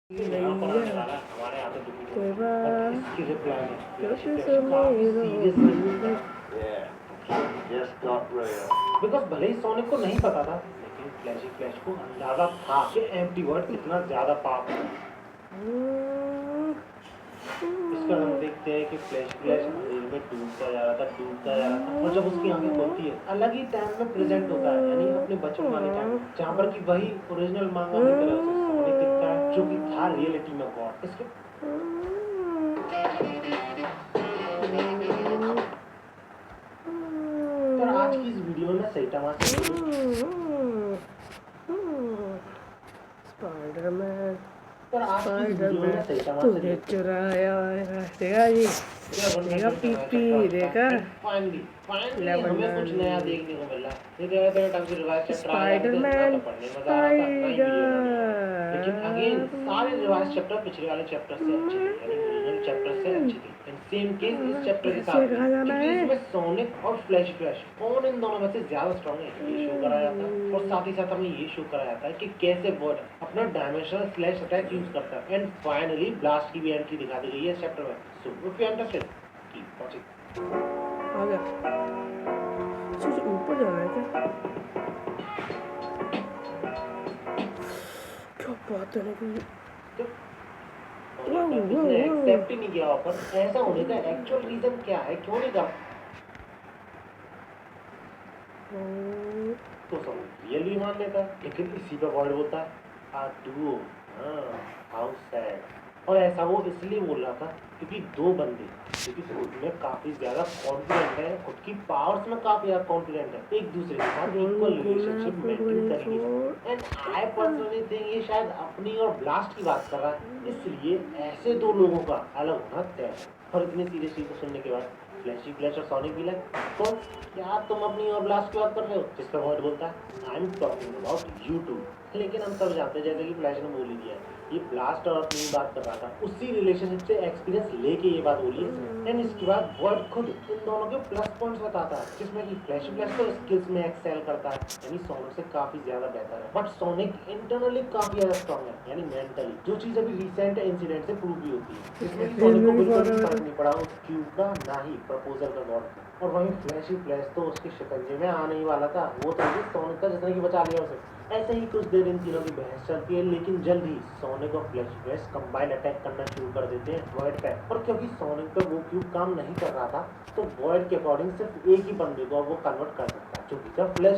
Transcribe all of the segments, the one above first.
कोई बात बिकॉज भले ही सोनिक को नहीं पता था, लेकिन फ्लैश को अंदाजा था कि एम्प्टी वर्ड कितना ज्यादा पावरफुल है। इसका हम देखते हैं कि फ्लैश अंधेरे में डूबता जा रहा था और जब उसकी आंखें खुलती है अलग ही टाइम में प्रेजेंट होता है, यानी अपने बचपन वाले टाइम, जहाँ पर कि वही ओरिजिनल मांगा की तरह से सोनिक दिखता है जो कि था रियलिटी में गॉड। इसके पर आज की इस वीडियो में सैटामा से स्पाइडरमैन पर आज की इस वीडियो में सैटामा से तुझे चुराया देखा जी, देखा पीपी देखा फाइनली हमें कुछ नया देखने को मिला। ये तेरे टाइम से रिवाइज चैप्टर स्पाइडरमैन लेकिन अगेन सारे रिवाइज चैप्टर पिछले वाले चैप्टर से अच्छे थे, यानी ओरिजिनल चैप्टर से अच्छे थे। एंड सेम केस इस चैप्टर के साथ क्योंकि इसमें सोनिक और फ्लैश कौन इन दोनों में से ज्यादा स्ट्रांग है ये शो कराया जाता है, और साथ ही साथ हमें ये शो कराया जाता है कि कैसे वर्ड अपना डायमेंशनल स्लैश अटैक यूज करता है। एंड फाइनली ब्लास्ट की भी एंट्री दिखा दी गई है इस चैप्टर में। So if you understand keep watching. आ गया सिर्फ ऊपर जाना है क्या बात है ना, एक्सेप्ट ही नहीं किया ऑफर। ऐसा होने का एक्चुअल रीजन क्या है, क्यों नहीं कहा तो सब रियली मान लेता है, लेकिन इसी पे वर्ड होता है डू हाउ सैड। और ऐसा वो इसलिए बोल रहा था क्योंकि दो बंदे क्योंकि खुद में काफी ज्यादा कॉन्फिडेंट है, खुद की पावर्स में काफी ज्यादा कॉन्फिडेंट है, एक दूसरे के साथ इक्वल रिलेशनशिप मेंटेन करेंगे। एंड आई पर्सनली थिंक ये शायद अपनी और ब्लास्ट की बात कर रहा है, इसलिए ऐसे दो लोगों का अलग होना तय है। और इतनी सीरियस चीज को सुनने के बाद फ्लैश और सोनिक भी लगे तो क्या तुम अपनी और ब्लास्ट की बात कर रहे हो, जिसका वर्ड बोलता है I am talking about you too. लेकिन हम सब जानते हैं जैसे कि फ्लैश ने बोल ही दिया ये ब्लास्ट और अपनी बात कर रहा था, उसी रिलेशनशिप से एक्सपीरियंस लेके ये बात बोली है। एंड इसके बाद वर्ड खुद इन दोनों के प्लस पॉइंट्स बताता है, जिसमें कि फ्लैश तो स्किल्स में एक्सेल करता है, यानी सोनिक से काफी ज्यादा बेहतर है। बट सोनिक इंटरनली काफी ज्यादा स्ट्रॉन्ग है, यानी मेंटली, जो चीज अभी रिसेंट इंसिडेंट से प्रूव भी होती है, जिसमें सोनिक को बिल्कुल भी फर्क नहीं पड़ा उस क्यूब का, ना ही प्रपोजल का गॉड का। और वहीं फ्लैश तो उसके शिकंजे में आने ही वाला था, वो तो सोनिक का जिसने की बचा लिया उसे। ऐसे ही कुछ देर इन तीनों की बहस चलती है, लेकिन जल्द ही सोनिक और फ्लैश कंबाइंड अटैक करना शुरू कर देते हैं वॉइड पे। और क्योंकि सोनिक पे वो क्यूब काम नहीं कर रहा था, तो वॉइड के अकॉर्डिंग सिर्फ एक ही बंदे को वो कन्वर्ट कर सकता है, जो कि था फ्लैश।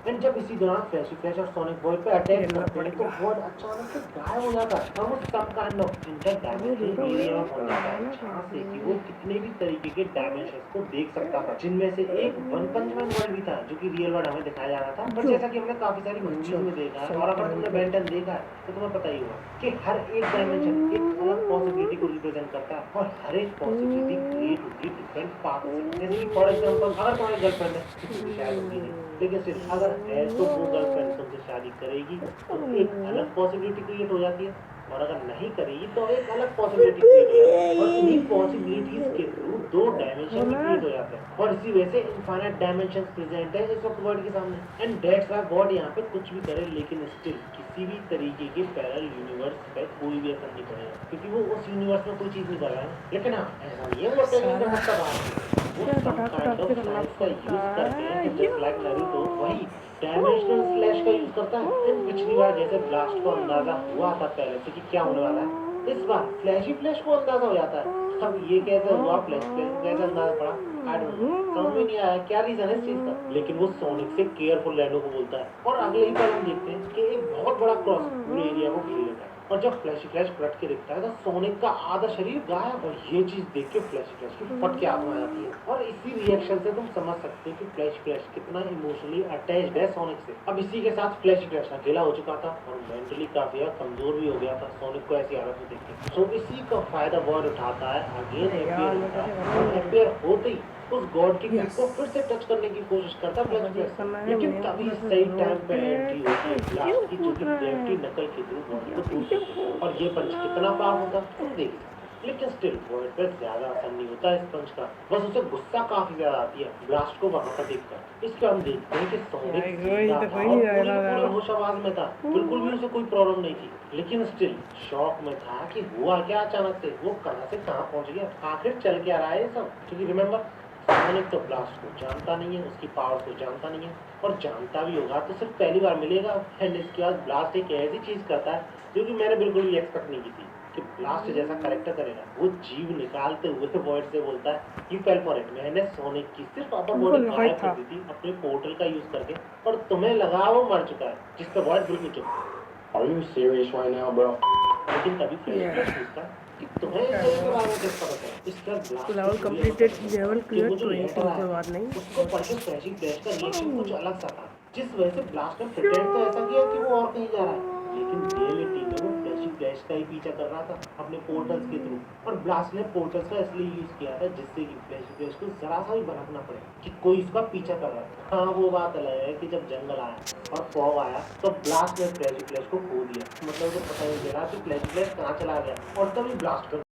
एंड जब इसी दौरान फ्लैश और सोनिक वॉइड पे अटैक करते हैं, तो वॉइड अचानक से गायब हो जाता है और वो सम काइंड ऑफ इंटरडायमेंशनल एरिया में पहुंच जाता है, जहां से कि वो कितने भी तरीके के डायमेंशंस को देख सकता था, जिनमें से एक वन पंच मैन वर्ल्ड भी था, जो कि रियल वर्ल्ड हमें दिखाया जा रहा था। बट जैसा कि हमने काफी सारी मूवीज में देखा है, और अगर तुमने बेन 10 देखा है तो तुम्हें पता ही होगा कि हर एक डायमेंशन एक अलग पॉसिबिलिटी को रिप्रेजेंट करता है, और हर एक पॉसिबिलिटी क्रिएट होती है डिफरेंट पाथ से। जैसे कि फॉर एग्जांपल अगर तुम्हारी गर्लफ्रेंड है तो शायद होगी नहीं, लेकिन सिर्फ अगर है तो वो गर्लफ्रेंड तुमसे शादी करेगी तो एक अलग पॉसिबिलिटी क्रिएट हो जाती है, और अगर नहीं करेगी तो एक अलग पॉसिबिलिटी क्रिएट हो जाती है, और इन्हीं पॉसिबिलिटीज के थ्रू दो डायमेंशन क्रिएट हो जाते हैं, और इसी वजह से इनफाइनाइट डायमेंशंस प्रेजेंट है इस वक्त वर्ल्ड के सामने। एंड दैट्स व्हाई गॉड यहाँ पे कुछ भी करे, लेकिन स्टिल किसी भी तरीके के पैरेलल यूनिवर्स पे कोई भी असर नहीं पड़ेगा, क्योंकि वो उस यूनिवर्स में कोई चीज नहीं कर रहा है। लेकिन हाँ, ऐसा नहीं है वो टेक्निक का मतलब वो सम काइंड ऑफ साइंस का यूज करते हैं, जस्ट लाइक नारुतो वही डायमेंशनल स्लैश का यूज करता है। एंड पिछली बार जैसे ब्लास्ट को अंदाजा हुआ था पहले से कि क्या होने वाला है, इस बार फ्लैश को अंदाजा हो जाता है। अब ये कैसे हुआ, फ्लैश को कैसे अंदाजा पड़ा, आई डोंट नो, समझ में नहीं आया क्या रीजन है इस चीज का। लेकिन वो सोनिक से केयरफुल रहने को बोलता है, और अगले ही बार हम देखते हैं कि एक बहुत बड़ा क्रॉस पूरे एरिया को घेर लेता है, और जब फ्लैश पलट के देखता है तो सोनिक का आधा शरीर गायब। और ये चीज देख के फ्लैश की फट के आंख में आ जाती है, और इसी रिएक्शन से तुम समझ सकते हो कि फ्लैश कितना इमोशनली अटैच्ड है सोनिक से। अब इसी के साथ फ्लैश अकेला हो चुका था और मेंटली काफी कमजोर भी हो गया था सोनिक को ऐसी हालत में देख के। सो इसी का फायदा वर्ड उठाता है, अगेन अपियर होते ही उस गॉड की को फिर से टच करने की कोशिश करता है फ्लैश, लेकिन तभी सही टाइम पे एंट्री होती है ब्लास्ट की, जो कि ग्रेविटी नकल के थ्रू गॉड को टूट देती है। और ये पंच कितना पावरफुल था तुम देखिए। लेकिन स्टिल वॉइड पे ज्यादा असर नहीं होता है स्पंज का, बस उसे गुस्सा काफी ज्यादा आती है ब्लास्ट को वहां पर देखकर। इसके हम देखते हैं कि सोनिक जिंदा था और पूरी के पूरे होश आवाज में था, बिल्कुल भी उसे कोई प्रॉब्लम नहीं थी, लेकिन स्टिल शॉक में था कि हुआ क्या अचानक से, वो कहां से कहां पहुंच गया, आखिर चल क्या रहा है ये सब। क्योंकि रिमेम्बर सोनिक तो ब्लास्ट को जानता नहीं है, उसकी पावर को जानता नहीं है, और जानता भी होगा तो सिर्फ पहली बार मिलेगा। एंड इसके बाद ब्लास्ट एक ऐसी चीज करता है जो कि मैंने बिल्कुल भी एक्सपेक्ट नहीं की थी कि ब्लास्ट जैसा करेक्टर करेगा। वो जीव निकालते हुए वॉइड से बोलता है यू फेल फॉर इट, मैंने सोनिक की सिर्फ अपर बॉडी गायब कर दी थी अपने पोर्टल का यूज करके, और तुम्हें लगा वो मर चुका है। जिस पे वॉइड बिल्कुल चुप। Are you serious right now, bro? लेकिन तभी फ्लैश पूछता है कि तुम्हें इस जगह के बारे में कैसे पता चला। इसके बाद blast level completed, level clear, जो 20 लेटर कोई आया बात नहीं। उसको पढ़ के फ्लैशिंग फ्लैश का रिएक्शन कुछ अलग सा था, जिस वजह से ब्लास्ट ने प्रिटेंड तो ऐसा किया कि वो और कहीं जा रहा है, लेकिन रियलिटी में वो फ्लैशिंग फ्लैश का ही पीछा कर रहा था अपने पोर्टल्स के थ्रू। और ब्लास्ट ने पोर्टल्स का इसलिए यूज किया था जिससे कि फ्लैशिंग फ्लैश को जरा सा भी भनक ना पड़े कि कोई इसका पीछा कर रहा है। हाँ वो बात अलग है कि जब जंगल आया और फॉग आया तो ब्लास्ट ने फ्लैशिंग फ्लैश को खो दिया, मतलब उसे पता नहीं चला कि फ्लैशिंग फ्लैश कहाँ चला गया, और तभी ब्लास्ट कर